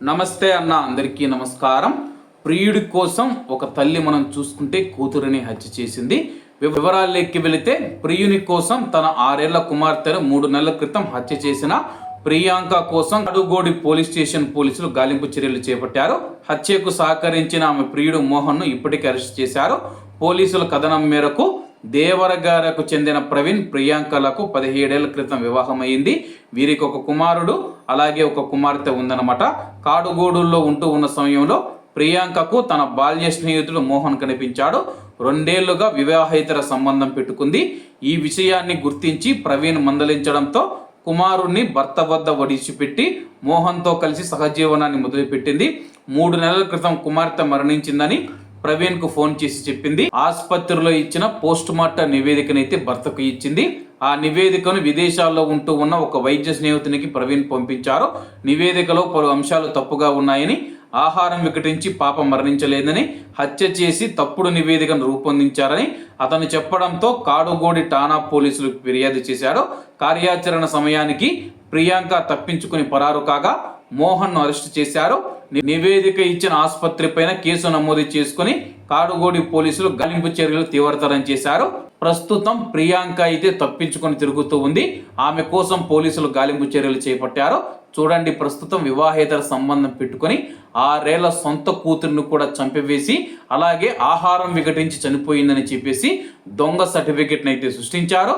నమస్తే అన్న, అందరికీ నమస్కారం. ప్రియుడి కోసం ఒక తల్లి మనం చూసుకుంటే కూతురిని హత్య చేసింది. వివరాల్లోకి వెళితే, ప్రియుని కోసం తన 6 ఏళ్ల కుమార్తెను 3 నెలల క్రితం హత్య చేసిన ప్రియాంక కోసం కడుగోడి పోలీస్ స్టేషన్ పోలీసులు గాలింపు చర్యలు చేపట్టారు. హత్యకు సహకరించిన ఆమె ప్రియుడు మోహన్ను ఇప్పటికే అరెస్ట్ చేశారు. పోలీసుల కథనం మేరకు దేవరగారకు చెందిన ప్రవీణ్, ప్రియాంకలకు 17 ఏళ్ల క్రితం వివాహం అయింది. వీరికి ఒక కుమారుడు అలాగే ఒక కుమార్తె ఉందన్నమాట. కాడుగోడుల్లో ఉంటూ ఉన్న సమయంలో ప్రియాంకకు తన బాల్య స్నేహితుడు మోహన్ కనిపించాడు. 2 ఏళ్లుగా వివాహేతర సంబంధం పెట్టుకుంది. ఈ విషయాన్ని గుర్తించి ప్రవీణ్ మందలించడంతో కుమారుణ్ణి భర్త వద్ద వడిచిపెట్టి మోహన్తో కలిసి సహజీవనాన్ని మొదలుపెట్టింది. 3 నెలల క్రితం కుమార్తె మరణించిందని ప్రవీణ్ కు ఫోన్ చేసి చెప్పింది. ఆసుపత్రిలో ఇచ్చిన పోస్ట్ మార్టం నివేదికనైతే భర్తకు ఇచ్చింది. ఆ నివేదికను విదేశాల్లో ఉంటూ ఉన్న ఒక వైద్య స్నేహితునికి ప్రవీణ్ పంపించారు. నివేదికలో పలు అంశాలు తప్పుగా ఉన్నాయని, ఆహారం వికటించి పాప మరణించలేదని, హత్య చేసి తప్పుడు నివేదికను రూపొందించారని అతను చెప్పడంతో కాడుగోడి ఠాణా పోలీసులు ఫిర్యాదు చేశారు. కార్యాచరణ సమయానికి ప్రియాంక తప్పించుకుని పరారు కాగా మోహన్ను అరెస్టు చేశారు. నివేదిక ఇచ్చిన ఆసుపత్రి పైన కేసు నమోదు చేసుకుని కాడుగోడి పోలీసులు గాలింపు చర్యలు తీవ్రతరం చేశారు. ప్రస్తుతం ప్రియాంక అయితే తప్పించుకొని తిరుగుతూ ఉంది. ఆమె కోసం పోలీసులు గాలింపు చర్యలు చేపట్టారు. చూడండి, ప్రస్తుతం వివాహేతర సంబంధం పెట్టుకొని 6 ఏళ్ల సొంత కూతురును కూడా చంపివేసి, అలాగే ఆహారం వికటించి చనిపోయిందని చెప్పేసి దొంగ సర్టిఫికెట్ని అయితే సృష్టించారు.